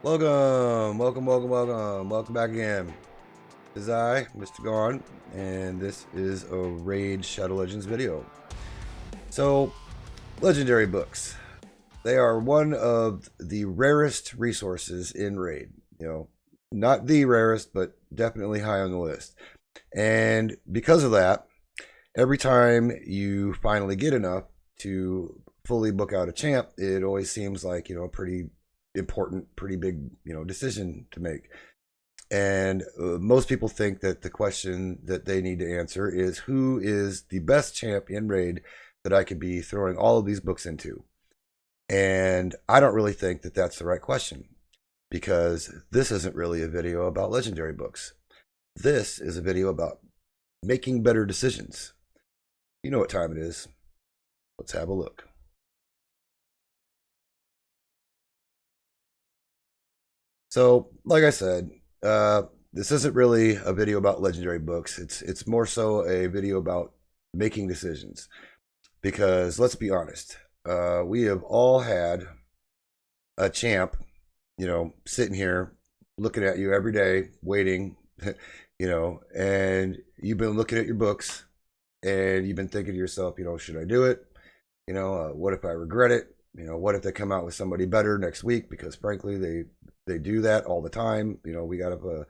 Welcome back again. This is I, Mr.Gone, and this is a Raid Shadow Legends video. So, legendary books. They are one of the rarest resources in Raid. Not the rarest, but definitely high on the list. And because of that, every time you finally get enough to fully book out a champ, it always seems like, a pretty important, pretty big, decision to make. And most people think that the question that they need to answer is who is the best champ in Raid that I could be throwing all of these books into. And I don't really think that that's the right question, because this isn't really a video about legendary books. This is a video about making better decisions. You know what time it is. Let's have a look. So, like I said, this isn't really a video about legendary books. It's more so a video about making decisions. Because let's be honest, we have all had a champ, sitting here looking at you every day, waiting, and you've been looking at your books and you've been thinking to yourself, should I do it? What if I regret it? What if they come out with somebody better next week? Because frankly, they do that all the time. We got a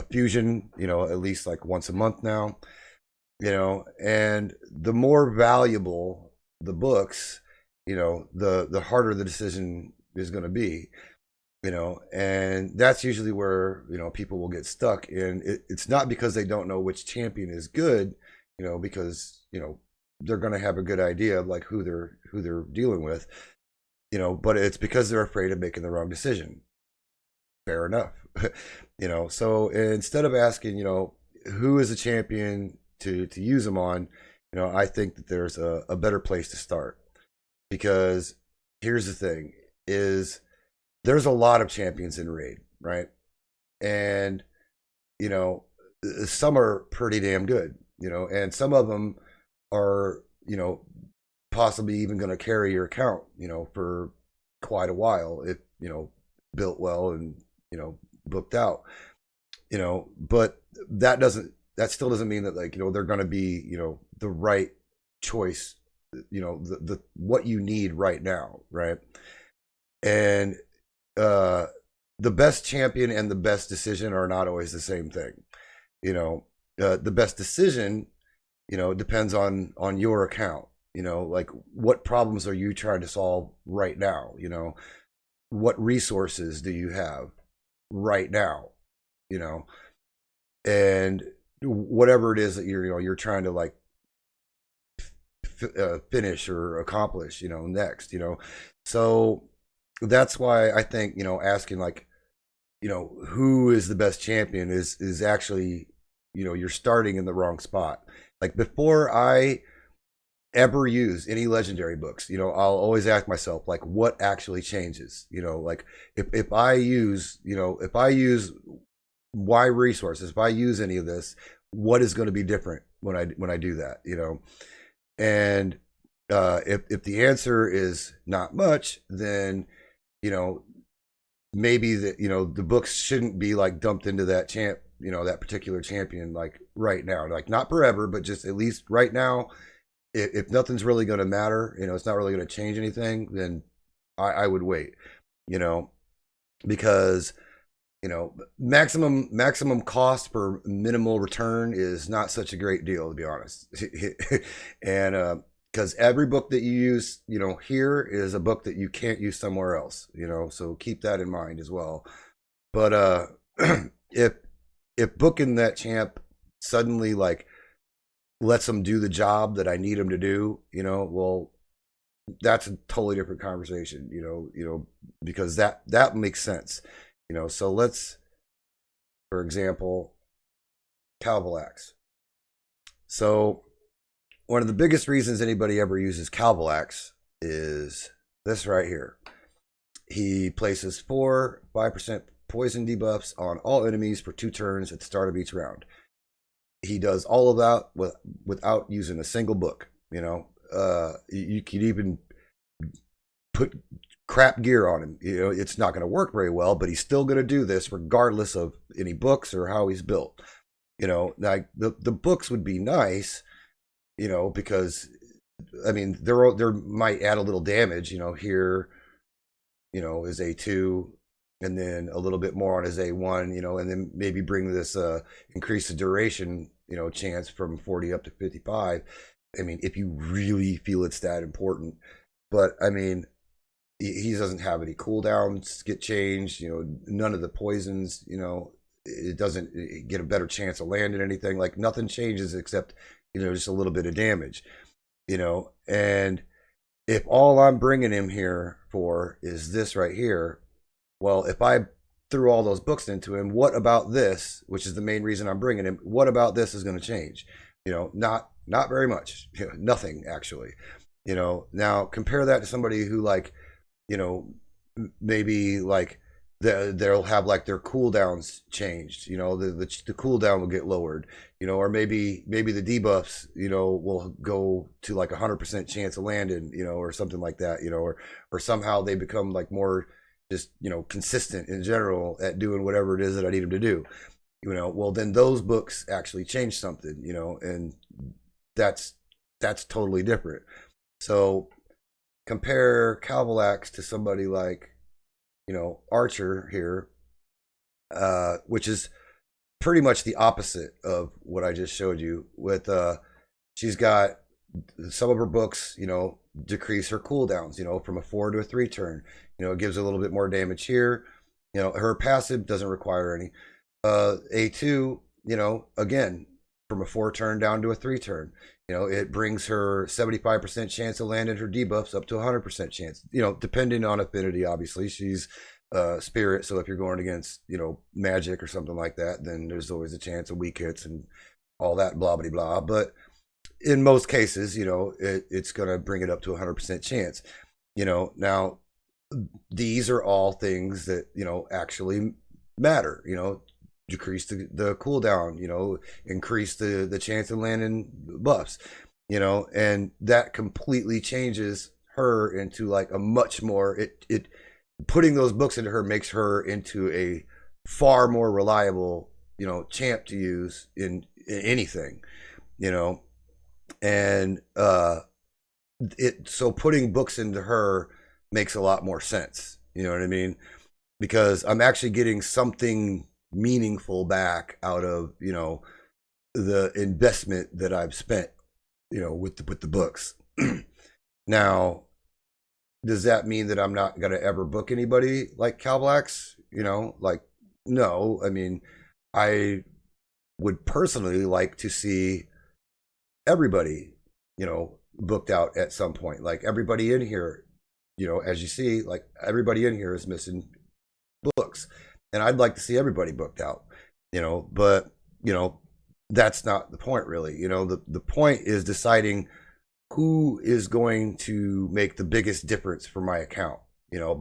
fusion, at least like once a month now. And the more valuable the books, the harder the decision is going to be. And that's usually where people will get stuck. And it's not because they don't know which champion is good, because they're going to have a good idea of like who they're dealing with, but it's because they're afraid of making the wrong decision. Fair enough. So instead of asking, who is a champion to use them on, I think that there's a better place to start. Because here's the thing is there's a lot of champions in Raid, right? And some are pretty damn good, and some of them are, possibly even going to carry your account, for quite a while if, built well and, booked out, but that still doesn't mean that like, they're going to be, the right choice, the what you need right now. Right. And, the best champion and the best decision are not always the same thing. The best decision, depends on your account, like what problems are you trying to solve right now? What resources do you have right now? And whatever it is that you're trying to like finish or accomplish, next, so that's why I think, asking like, who is the best champion is actually, you're starting in the wrong spot. Like before I ever use any legendary books, I'll always ask myself like, what actually changes? Like if I use, if I use Y resources, if I use any of this, what is going to be different when I do that? And if the answer is not much, then maybe the books shouldn't be like dumped into that champ, that particular champion, like right now, like not forever, but just at least right now. If nothing's really going to matter, it's not really going to change anything, then I would wait, because maximum cost for minimal return is not such a great deal, to be honest. And because every book that you use, here is a book that you can't use somewhere else, so keep that in mind as well. But if booking that champ suddenly like lets them do the job that I need them to do, well, that's a totally different conversation, because that makes sense, so let's, for example, Calvalax. So one of the biggest reasons anybody ever uses Calvalax is this right here. He places 5% poison debuffs on all enemies for 2 turns at the start of each round. He does all of that without using a single book. You could even crap gear on him. It's not going to work very well, but he's still going to do this regardless of any books or how he's built. Like the books would be nice, because I mean there might add a little damage. Here, is A2, and then a little bit more on his A1, and then maybe bring this increase the duration, chance from 40 up to 55. I mean, if you really feel it's that important, but I mean, he doesn't have any cooldowns get changed. None of the poisons. It doesn't get a better chance of landing anything. Like nothing changes except just a little bit of damage. And if all I'm bringing him here for is this right here, well, if I threw all those books into him, what about this, which is the main reason I'm bringing him? What about this is going to change? Not very much. Nothing actually. Now compare that to somebody who like, maybe like they'll have like their cooldowns changed. The cooldown will get lowered. Or maybe the debuffs, will go to like 100% chance of landing, or something like that, or somehow they become like more just consistent in general at doing whatever it is that I need them to do. Well then those books actually change something, and that's totally different. So compare Calvalax to somebody like Archer here, which is pretty much the opposite of what I just showed you. With she's got some of her books, decrease her cooldowns, from a 4 to a 3 turn. It gives a little bit more damage here. Her passive doesn't require any. A2, again, from a 4 turn down to a 3 turn. It brings her 75% chance of landing her debuffs up to 100% chance. Depending on affinity, obviously. She's spirit, so if you're going against, magic or something like that, then there's always a chance of weak hits and all that blah blah blah. But in most cases, it's going to bring it up to 100% chance. Now these are all things that actually matter. Decrease the cooldown, increase the chance of landing buffs, and that completely changes her into like a much more, it putting those books into her makes her into a far more reliable, champ to use in anything, and so putting books into her makes a lot more sense. You know what I mean? Because I'm actually getting something meaningful back out of the investment that I've spent with the books. Now, does that mean that I'm not going to ever book anybody like Calvalax? Like, no. I mean, I would personally like to see everybody booked out at some point. Like everybody in here, as you see, like everybody in here is missing books. And I'd like to see everybody booked out, but, that's not the point really. The point is deciding who is going to make the biggest difference for my account,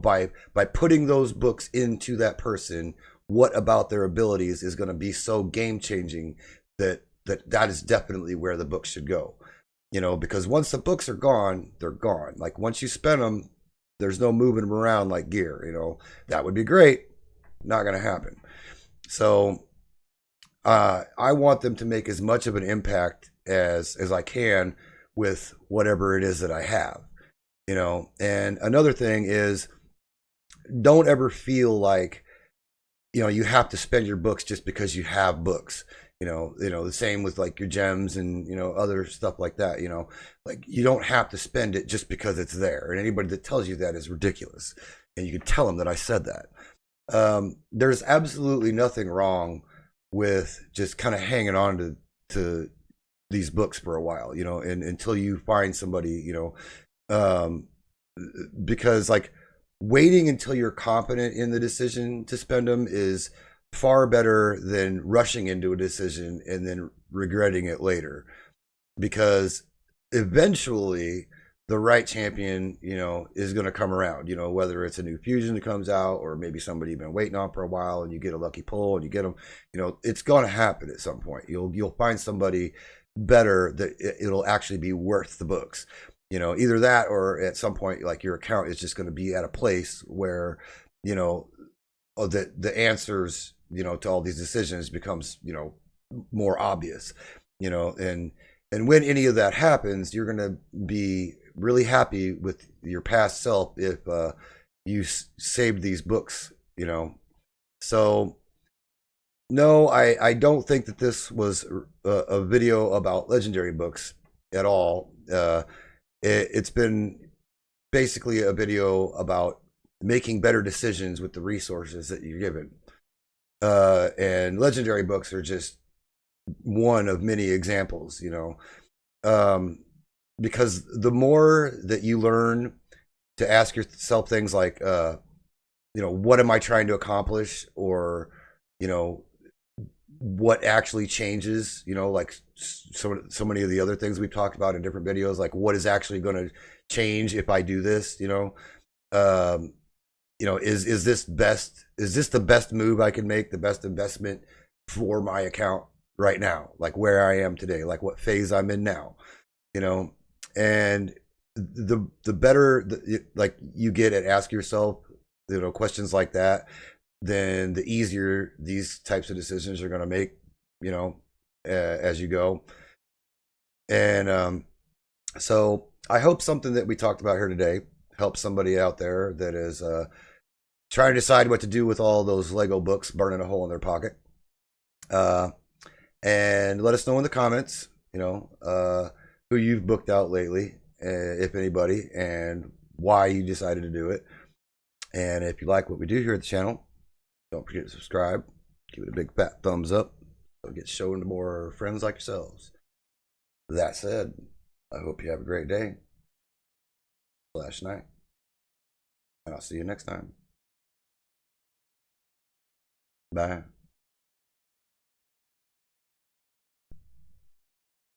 by putting those books into that person. What about their abilities is going to be so game changing that is definitely where the books should go, because once the books are gone, they're gone. Like once you spend them, there's no moving them around like gear. That would be great. Not going to happen. So I want them to make as much of an impact as I can with whatever it is that I have, and another thing is, don't ever feel like you have to spend your books just because you have books. The same with like your gems and other stuff like that. Like you don't have to spend it just because it's there, and anybody that tells you that is ridiculous, and you can tell them that I said that. There's absolutely nothing wrong with just kind of hanging on to these books for a while, and until you find somebody, because like waiting until you're confident in the decision to spend them is far better than rushing into a decision and then regretting it later, because eventually the right champion, is going to come around, whether it's a new fusion that comes out or maybe somebody you've been waiting on for a while and you get a lucky pull and you get them, it's going to happen at some point. You'll find somebody better that it'll actually be worth the books. You know, either that or at some point, like your account is just going to be at a place where, you know, the answers, you know, to all these decisions becomes, you know, more obvious, you know, and when any of that happens, you're going to be really happy with your past self if you saved these books, you know. So no, I don't think that this was a video about legendary books at all. It's been basically a video about making better decisions with the resources that you're given. And legendary books are just one of many examples, you know, because the more that you learn to ask yourself things like, you know, what am I trying to accomplish, or, you know, what actually changes, you know, like so many of the other things we've talked about in different videos, like what is actually going to change if I do this, you know. um you know, is this best, is this the best move I can make, the best investment for my account right now, like where I am today, like what phase I'm in now, you know. And the better like you get at ask yourself, you know, questions like that, then the easier these types of decisions are going to make, you know, as you go. And so I hope something that we talked about here today helps somebody out there that is trying to decide what to do with all those Lego books burning a hole in their pocket. Uh, and let us know in the comments, you know, who you've booked out lately, if anybody, and why you decided to do it. And if you like what we do here at the channel, don't forget to subscribe. Give it a big fat thumbs up so it gets shown to more friends like yourselves. That said, I hope you have a great day / night. And I'll see you next time. Bye.